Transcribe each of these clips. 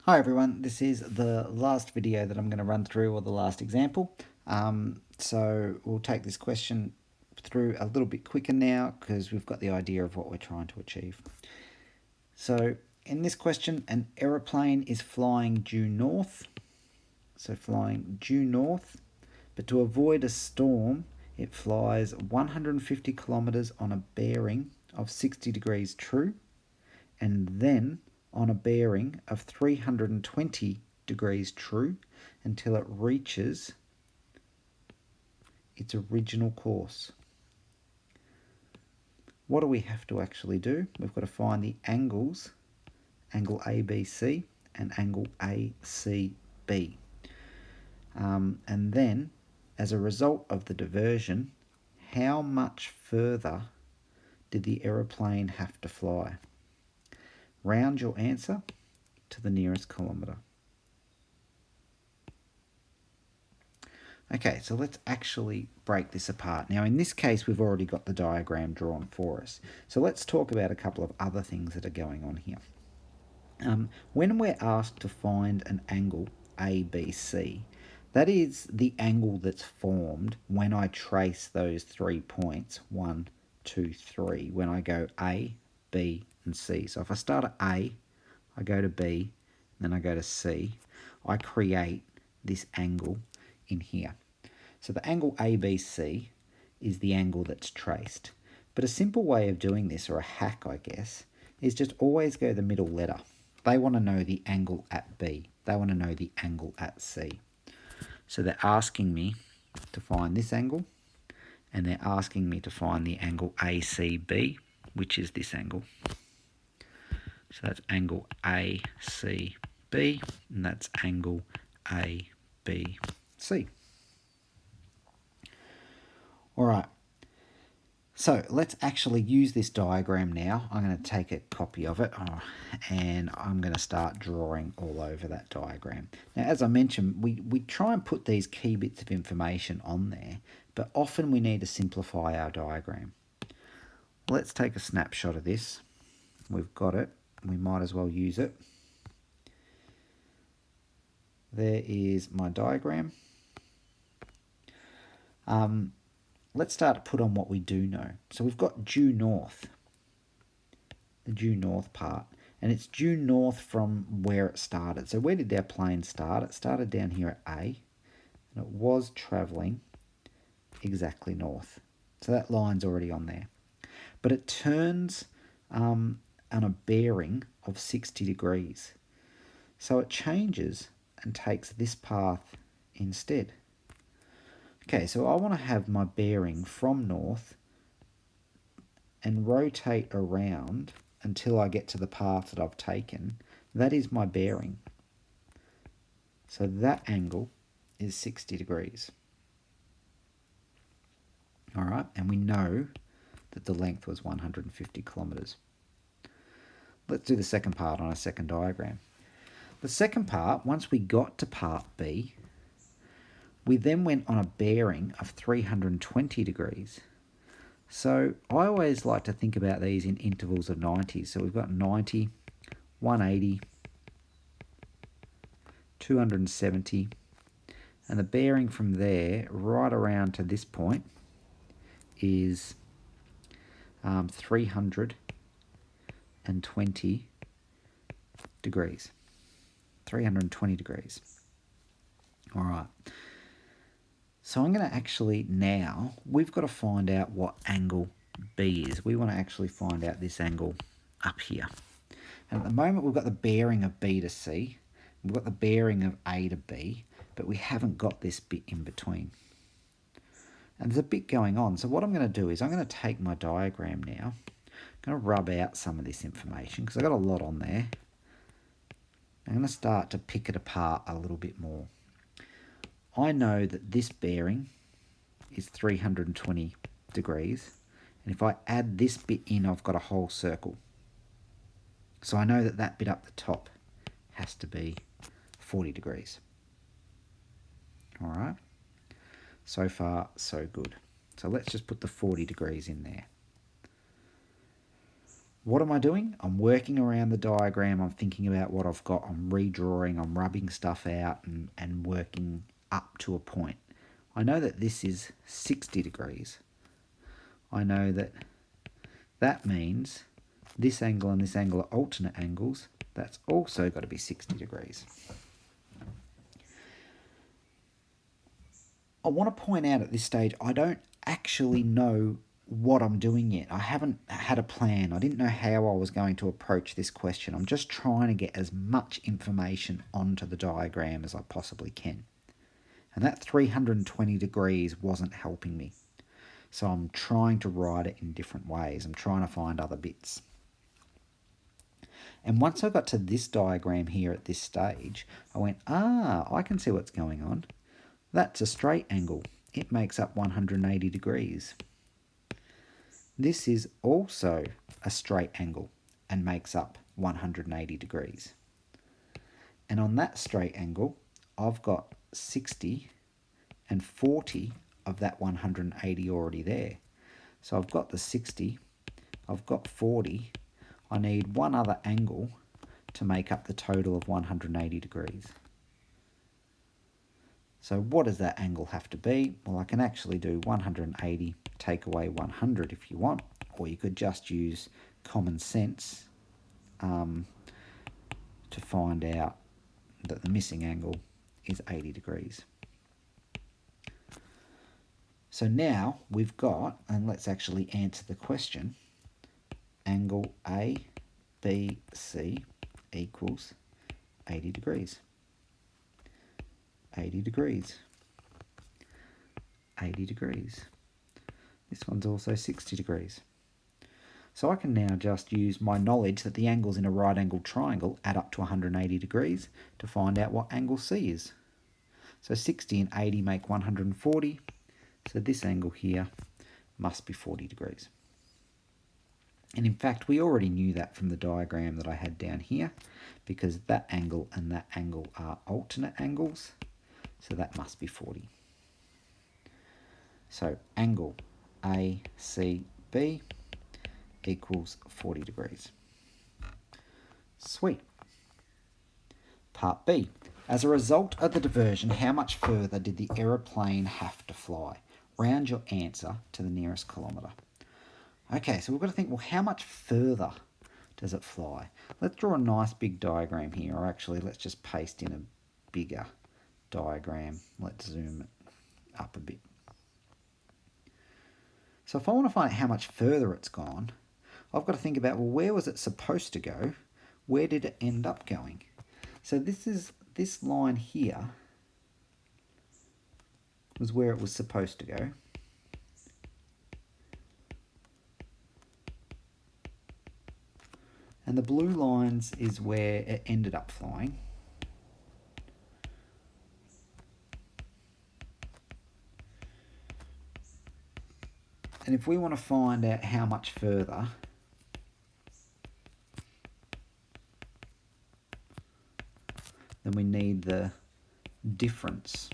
Hi everyone, this is the last video that I'm going to run through, or the last example. So we'll take this question through a little bit quicker now because we've got the idea of what we're trying to achieve. So in this question, an aeroplane is flying due north. So flying due north, but to avoid a storm, it flies 150 kilometers on a bearing of 60 degrees true, and then on a bearing of 320 degrees true until it reaches its original course. What do we have to actually do? We've got to find the angles, angle ABC and angle ACB. And then, as a result of the diversion, how much further did the aeroplane have to fly? Round your answer to the nearest kilometre. Okay, so let's actually break this apart. Now, in this case, we've already got the diagram drawn for us. So let's talk about a couple of other things that are going on here. When we're asked to find an angle ABC, that is the angle that's formed when I trace those 3 points, 1, 2, 3, when I go A, B, and C. So if I start at A, I go to B, then I go to C, I create this angle in here. So the angle ABC is the angle that's traced. But a simple way of doing this, or a hack I guess, is just always go the middle letter. They want to know the angle at B. They want to know the angle at C. So they're asking me to find this angle, and they're asking me to find the angle ACB, which is this angle. So that's angle ACB, and that's angle ABC. All right, so let's actually use this diagram now. I'm going to take a copy of it and I'm going to start drawing all over that diagram. Now, as I mentioned, we try and put these key bits of information on there, but often we need to simplify our diagram. Let's take a snapshot of this. We've got it. We might as well use it. There is my diagram. Let's start to put on what we do know. So we've got due north, the due north part, and it's due north from where it started. So where did our plane start? It started down here at A, and it was travelling exactly north. So that line's already on there. But it turns on a bearing of 60 degrees. So it changes and takes this path instead. Okay, so I want to have my bearing from north and rotate around until I get to the path that I've taken. That is my bearing. So that angle is 60 degrees. All right, and we know that the length was 150 kilometers. Let's do the second part on a second diagram. The second part, once we got to part B, we then went on a bearing of 320 degrees. So I always like to think about these in intervals of 90. So we've got 90, 180, 270, and the bearing from there right around to this point is 320 degrees. 320 degrees. All right. So I'm going to actually now, we've got to find out what angle B is. We want to actually find out this angle up here. And at the moment we've got the bearing of B to C. We've got the bearing of A to B, but we haven't got this bit in between. And there's a bit going on. So what I'm going to do is I'm going to take my diagram now. I'm going to rub out some of this information because I've got a lot on there. I'm going to start to pick it apart a little bit more. I know that this bearing is 320 degrees, and if I add this bit in, I've got a whole circle. So I know that that bit up the top has to be 40 degrees. All right, so far so good. So let's just put the 40 degrees in there. What am I doing? I'm working around the diagram, I'm thinking about what I've got, I'm redrawing, I'm rubbing stuff out and working up to a point. I know that this is 60 degrees. I know that that means this angle and this angle are alternate angles. That's also got to be 60 degrees. I want to point out at this stage, I don't actually know what I'm doing yet. I haven't had a plan. I didn't know how I was going to approach this question. I'm just trying to get as much information onto the diagram as I possibly can. And that 320 degrees wasn't helping me. So I'm trying to write it in different ways. I'm trying to find other bits. And once I got to this diagram here at this stage, I went, I can see what's going on. That's a straight angle. It makes up 180 degrees. This is also a straight angle and makes up 180 degrees. And on that straight angle, I've got 60 and 40 of that 180 already there. So I've got the 60, I've got 40, I need one other angle to make up the total of 180 degrees. So what does that angle have to be? Well, I can actually do 180, take away 100 if you want, or you could just use common sense to find out that the missing angle is 80 degrees. So now we've got, and let's actually answer the question, angle ABC equals 80 degrees. 80 degrees. 80 degrees. This one's also 60 degrees. So I can now just use my knowledge that the angles in a right-angled triangle add up to 180 degrees to find out what angle C is. So 60 and 80 make 140. So this angle here must be 40 degrees. And in fact, we already knew that from the diagram that I had down here, because that angle and that angle are alternate angles. So that must be 40. So angle ACB equals 40 degrees. Sweet. Part B. As a result of the diversion, how much further did the aeroplane have to fly? Round your answer to the nearest kilometre. Okay, so we've got to think, well, how much further does it fly? Let's draw a nice big diagram here, or actually let's just paste in a bigger diagram. Let's zoom it up a bit. So if I want to find out how much further it's gone, I've got to think about, well, where was it supposed to go? Where did it end up going? So this line here was where it was supposed to go. And the blue lines is where it ended up flying. And if we want to find out how much further, then we need the difference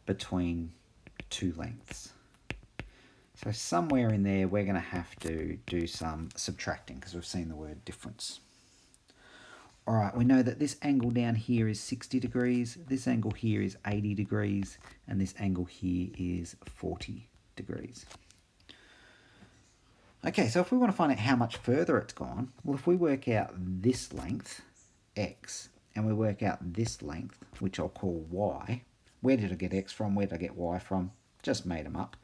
between two lengths. So somewhere in there we're going to have to do some subtracting because we've seen the word difference. Alright, we know that this angle down here is 60 degrees, this angle here is 80 degrees, and this angle here is 40 degrees. Okay, so if we want to find out how much further it's gone, well, if we work out this length, x, and we work out this length, which I'll call y, where did I get x from, where did I get y from? Just made them up.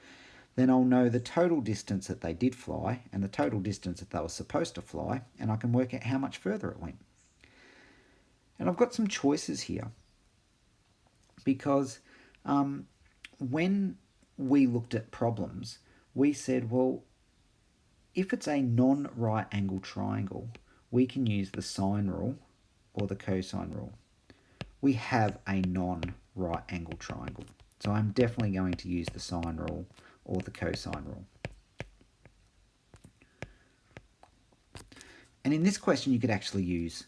Then I'll know the total distance that they did fly and the total distance that they were supposed to fly, and I can work out how much further it went. And I've got some choices here because when we looked at problems, we said, well, if it's a non-right angle triangle, we can use the sine rule or the cosine rule. We have a non-right angle triangle, so I'm definitely going to use the sine rule or the cosine rule. And in this question, you could actually use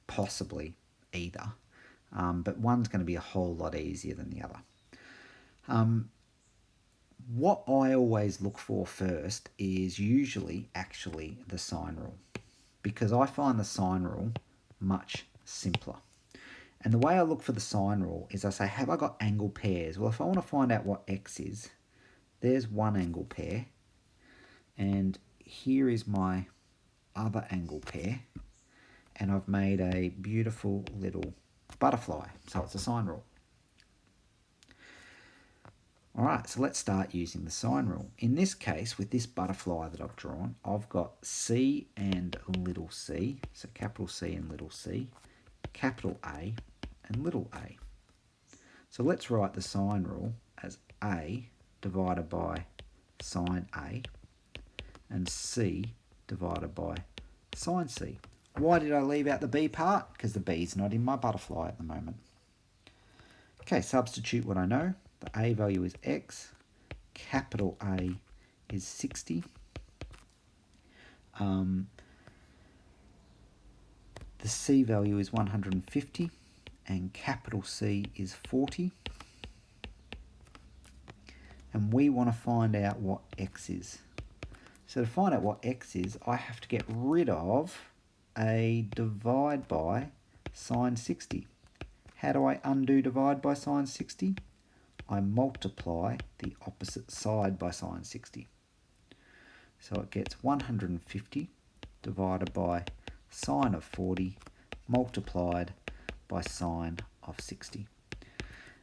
possibly either, but one's going to be a whole lot easier than the other. What I always look for first is usually actually the sine rule, because I find the sine rule much simpler. And the way I look for the sine rule is I say, have I got angle pairs? Well, if I want to find out what x is, there's one angle pair, and here is my other angle pair, and I've made a beautiful little butterfly. So it's a sine rule. All right, so let's start using the sine rule. In this case, with this butterfly that I've drawn, I've got C and little c, so capital C and little c, capital A and little a. So let's write the sine rule as A divided by sine A and C divided by sine C. Why did I leave out the B part? Because the B is not in my butterfly at the moment. Okay, substitute what I know. The A value is x, capital A is 60. The C value is 150 and capital C is 40. And we want to find out what x is. So to find out what x is, I have to get rid of a divide by sine 60. How do I undo divide by sine 60? I multiply the opposite side by sine 60. So it gets 150 divided by sine of 40 multiplied by sine of 60.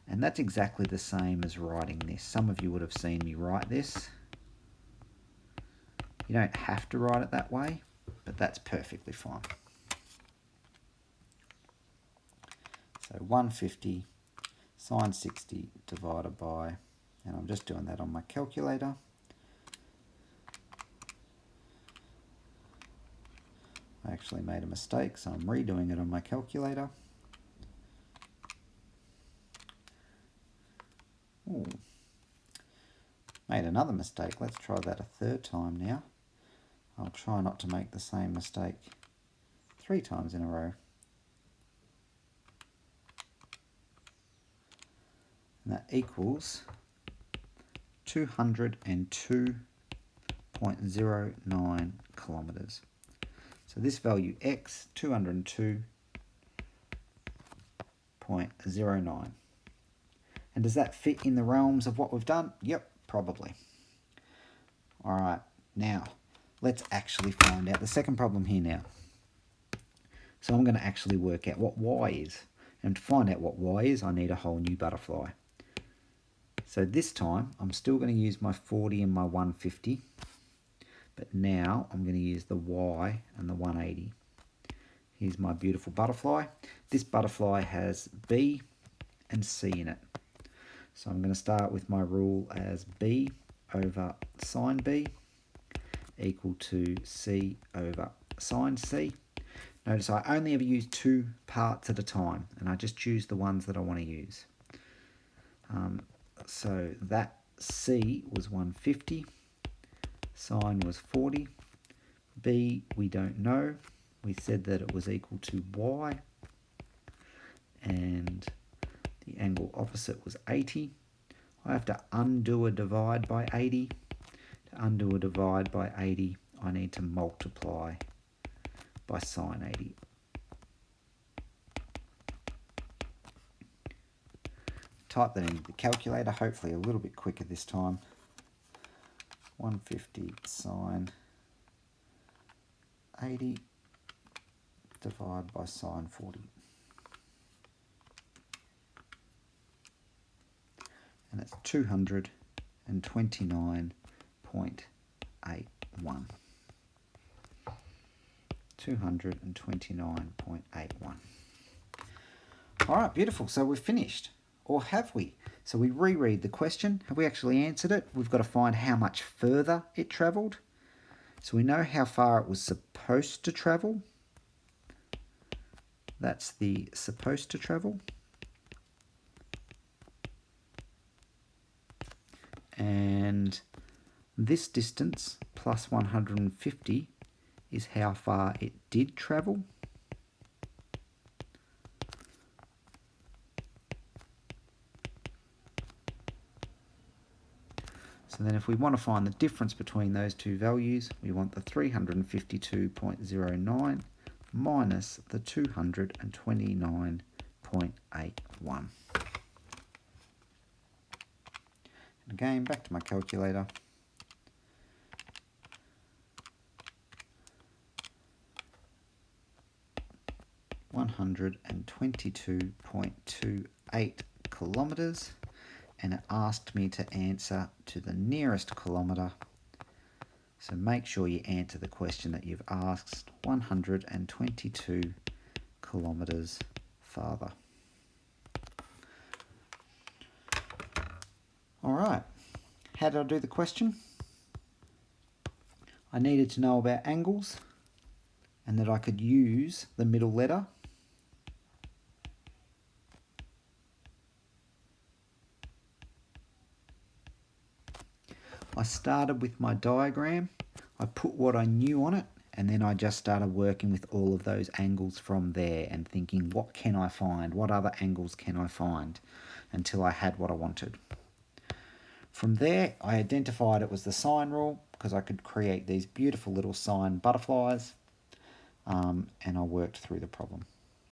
And that's exactly the same as writing this. Some of you would have seen me write this. You don't have to write it that way, but that's perfectly fine. So 150 sine 60 divided by, and I'm just doing that on my calculator. I actually made a mistake, so I'm redoing it on my calculator. Ooh. Made another mistake. Let's try that a third time now. I'll try not to make the same mistake 3 times in a row. And that equals 202.09 kilometres. So this value x, 202.09. And does that fit in the realms of what we've done? Yep, probably. All right, now let's actually find out the second problem here now. So I'm going to actually work out what y is. And to find out what y is, I need a whole new butterfly. So this time, I'm still going to use my 40 and my 150. But now I'm going to use the y and the 180. Here's my beautiful butterfly. This butterfly has b and c in it. So I'm going to start with my rule as b over sine b equal to c over sine c. Notice I only ever use 2 parts at a time, and I just choose the ones that I want to use. So that c was 150, sine was 40, b we don't know. We said that it was equal to y, and the angle opposite was 80. I have to undo a divide by 80. To undo a divide by 80, I need to multiply by sine 80. Type that into the calculator, hopefully a little bit quicker this time. 150 sine 80 divided by sine 40. And it's 229.81. 229.81. All right, beautiful. So we've finished. Or have we? So we reread the question. Have we actually answered it? We've got to find how much further it travelled. So we know how far it was supposed to travel. That's the supposed to travel. And this distance plus 150 is how far it did travel. So So then if we want to find the difference between those two values, we want the 352.09 minus the 229.81. And again, back to my calculator. (122.28 kilometres), and it asked me to answer to the nearest kilometre. So make sure you answer the question that you've asked 122 kilometres farther. Alright, how did I do the question? I needed to know about angles and that I could use the middle letter. I started with my diagram, I put what I knew on it, and then I just started working with all of those angles from there and thinking, what can I find? What other angles can I find? Until I had what I wanted. From there, I identified it was the sine rule because I could create these beautiful little sine butterflies, and I worked through the problem.